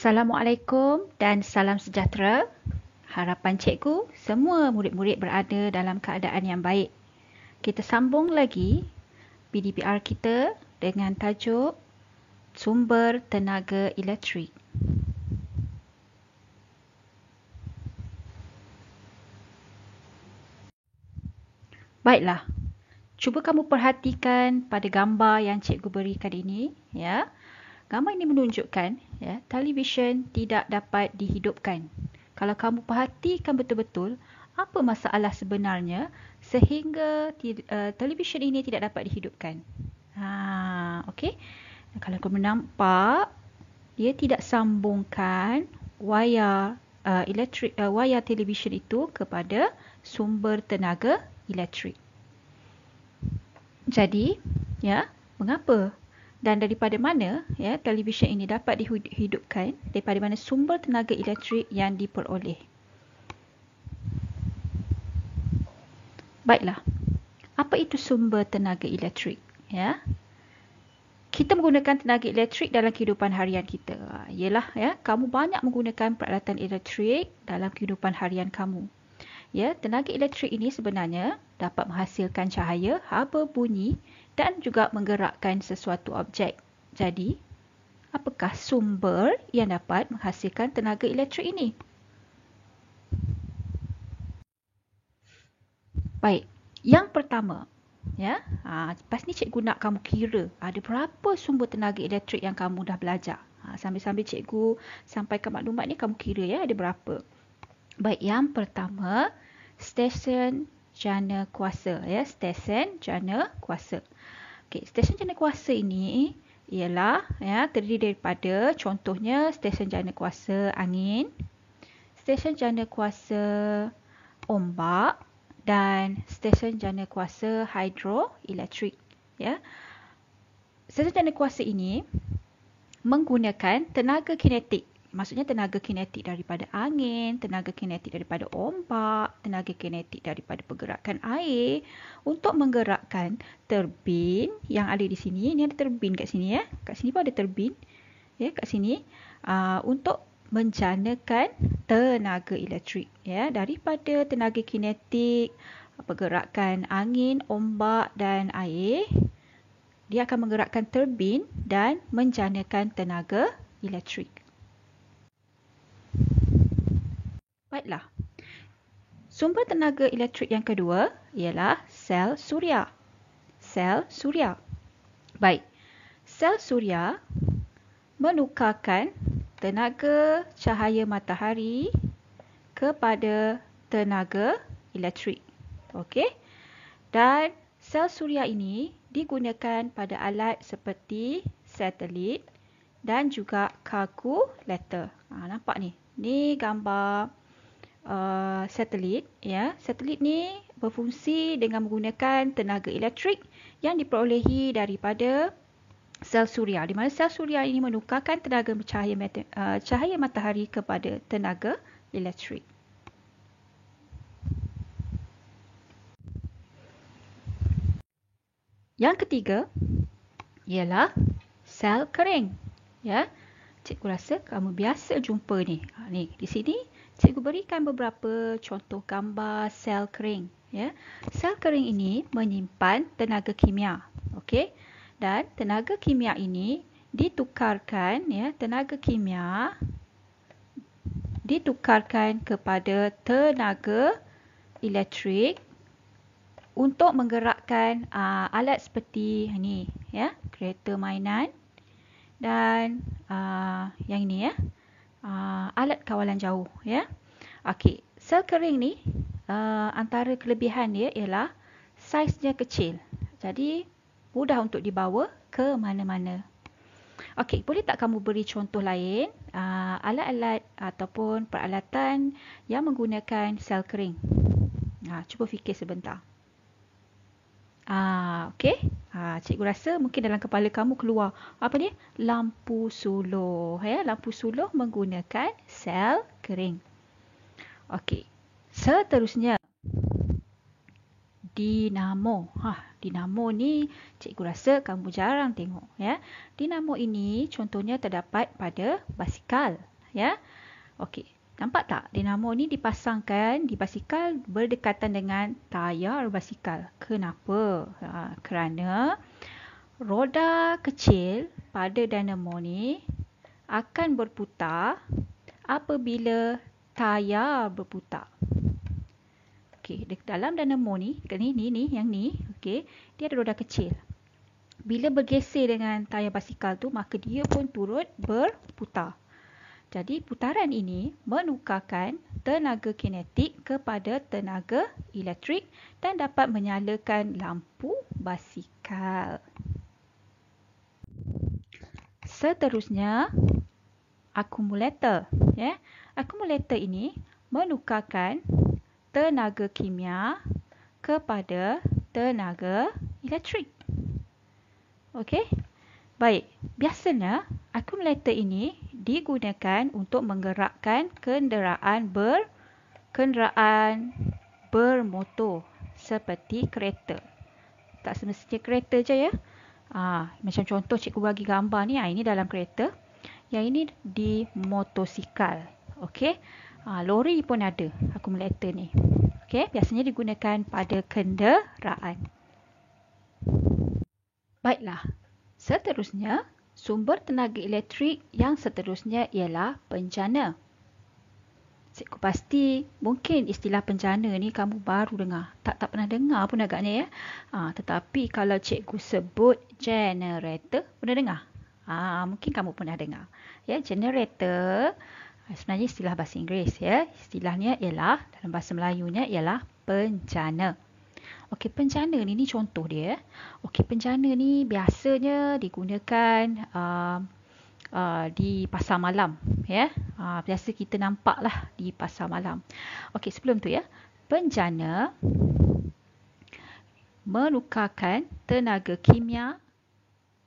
Assalamualaikum dan salam sejahtera. Harapan cikgu semua murid-murid berada dalam keadaan yang baik. Kita sambung lagi PDPR kita dengan tajuk sumber tenaga elektrik. Baiklah, cuba kamu perhatikan pada gambar yang cikgu berikan ini, ya. Gambar ini menunjukkan ya, televisyen tidak dapat dihidupkan. Kalau kamu perhatikan betul-betul, apa masalah sebenarnya sehingga televisyen ini tidak dapat dihidupkan? Okey. Kalau kamu nampak, dia tidak sambungkan wayar wayar televisyen itu kepada sumber tenaga elektrik. Jadi, ya, mengapa? Dan daripada mana ya televisyen ini dapat dihidupkan? Daripada mana sumber tenaga elektrik yang diperoleh? Baiklah. Apa itu sumber tenaga elektrik? Ya. Kita menggunakan tenaga elektrik dalam kehidupan harian kita. Ialah ya, kamu banyak menggunakan peralatan elektrik dalam kehidupan harian kamu. Ya, tenaga elektrik ini sebenarnya dapat menghasilkan cahaya, haba bunyi dan juga menggerakkan sesuatu objek. Jadi, apakah sumber yang dapat menghasilkan tenaga elektrik ini? Baik, yang pertama, ya, lepas ni cikgu nak kamu kira ada berapa sumber tenaga elektrik yang kamu dah belajar. Sambil-sambil cikgu sampaikan maklumat ni kamu kira ya ada berapa. Baik, yang pertama, stesen jana kuasa ya, stesen jana kuasa. Okey, stesen jana kuasa ini ialah ya terdiri daripada contohnya stesen jana kuasa angin, stesen jana kuasa ombak dan stesen jana kuasa hidroelektrik ya. Stesen jana kuasa ini menggunakan tenaga kinetik. Maksudnya tenaga kinetik daripada angin, tenaga kinetik daripada ombak, tenaga kinetik daripada pergerakan air untuk menggerakkan turbin yang ada di sini. Ini ada turbin kat sini ya. Kat sini pun ada turbin. Ya, kat sini untuk menjanakan tenaga elektrik ya daripada tenaga kinetik, pergerakan angin, ombak dan air. Dia akan menggerakkan turbin dan menjanakan tenaga elektrik. Baiklah. Sumber tenaga elektrik yang kedua ialah sel suria. Sel suria. Baik. Sel suria menukarkan tenaga cahaya matahari kepada tenaga elektrik. Okey. Dan sel suria ini digunakan pada alat seperti satelit dan juga kalkulator. Nampak ni. Ni gambar satelit ya. Satelit ni berfungsi dengan menggunakan tenaga elektrik yang diperolehi daripada sel suria, di mana sel suria ini menukarkan tenaga cahaya matahari kepada tenaga elektrik. Yang ketiga ialah sel kering ya. Cikgu rasa kamu biasa jumpa ni. Ni di sini cikgu berikan beberapa contoh gambar sel kering ya. Sel kering ini menyimpan tenaga kimia. Okey. Dan tenaga kimia ini ditukarkan ya, tenaga kimia ditukarkan kepada tenaga elektrik untuk menggerakkan alat seperti ni ya, kereta mainan dan yang ini ya, alat kawalan jauh ya. Okey, sel kering ni antara kelebihan dia ialah saiznya kecil. Jadi mudah untuk dibawa ke mana-mana. Okey, boleh tak kamu beri contoh lain alat-alat ataupun peralatan yang menggunakan sel kering? Cuba fikir sebentar. Okey. Cikgu rasa mungkin dalam kepala kamu keluar apa dia? Lampu suluh ya. Lampu suluh menggunakan sel kering. Okey. Seterusnya, dinamo. Dinamo ni cikgu rasa kamu jarang tengok, ya. Dinamo ini contohnya terdapat pada basikal, ya. Okey, nampak tak? Dinamo ni dipasangkan di basikal berdekatan dengan tayar basikal. Kenapa? Kerana roda kecil pada dinamo ni akan berputar apabila tayar berputar. Okey, dalam dinamo ni, yang ni, okey, dia ada roda kecil. Bila bergeser dengan tayar basikal tu, maka dia pun turut berputar. Jadi putaran ini menukarkan tenaga kinetik kepada tenaga elektrik dan dapat menyalakan lampu basikal. Seterusnya, akumulator, ya. Akumulator ini menukarkan tenaga kimia kepada tenaga elektrik. Okey? Baik, biasanya akumulator ini digunakan untuk menggerakkan kenderaan bermotor seperti kereta. Tak semestinya kereta je, ya. Macam contoh cikgu bagi gambar ni, ini dalam kereta. Yang ini di motosikal. Okey? Lori pun ada akumulator ni. Okey, biasanya digunakan pada kenderaan. Baiklah. Seterusnya, sumber tenaga elektrik yang seterusnya ialah penjana. Cikgu pasti mungkin istilah penjana ni kamu baru dengar. Tak pernah dengar pun agaknya, ya. Tetapi kalau cikgu sebut generator, pernah dengar? Mungkin kamu pernah dengar. Ya, generator sebenarnya istilah bahasa Inggeris, ya. Istilahnya ialah, dalam bahasa Melayunya ialah penjana. Okey, penjana ni contoh dia. Okey, penjana ni biasanya digunakan di pasar malam, ya. Biasa kita nampaklah di pasar malam. Okey, sebelum tu, ya. Penjana menukarkan tenaga kimia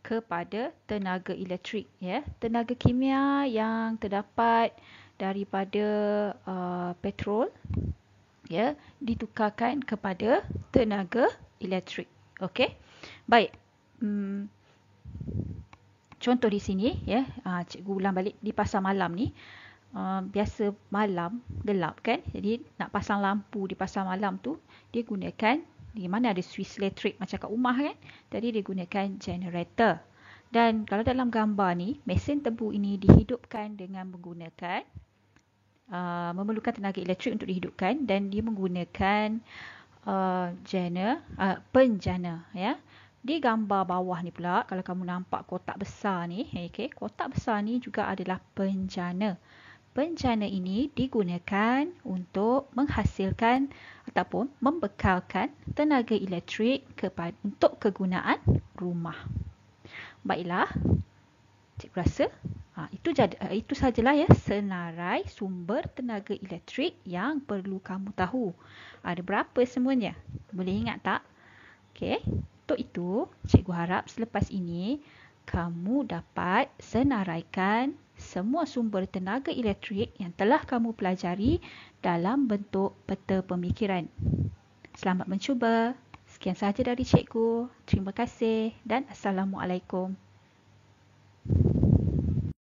kepada tenaga elektrik, ya. Tenaga kimia yang terdapat daripada petrol, ya, ditukarkan kepada tenaga elektrik. Okey. Baik. Contoh di sini, ya. Cikgu ulang balik, di pasar malam ni, biasa malam gelap, kan? Jadi nak pasang lampu di pasar malam tu, dia gunakan, di mana ada suis elektrik macam kat rumah, kan? Jadi dia gunakan generator. Dan kalau dalam gambar ni, mesin tebu ini dihidupkan dengan menggunakan memerlukan tenaga elektrik untuk dihidupkan, dan dia menggunakan penjana, ya. Di gambar bawah ni pula, kalau kamu nampak kotak besar ni, okay, kotak besar ni juga adalah penjana. Penjana ini digunakan untuk menghasilkan ataupun membekalkan tenaga elektrik untuk kegunaan rumah. Baiklah, cikgu rasa itu sajalah, ya, senarai sumber tenaga elektrik yang perlu kamu tahu. Ada berapa semuanya? Boleh ingat tak? Okey, untuk itu cikgu harap selepas ini kamu dapat senaraikan semua sumber tenaga elektrik yang telah kamu pelajari dalam bentuk peta pemikiran. Selamat mencuba. Sekian sahaja dari cikgu. Terima kasih dan Assalamualaikum.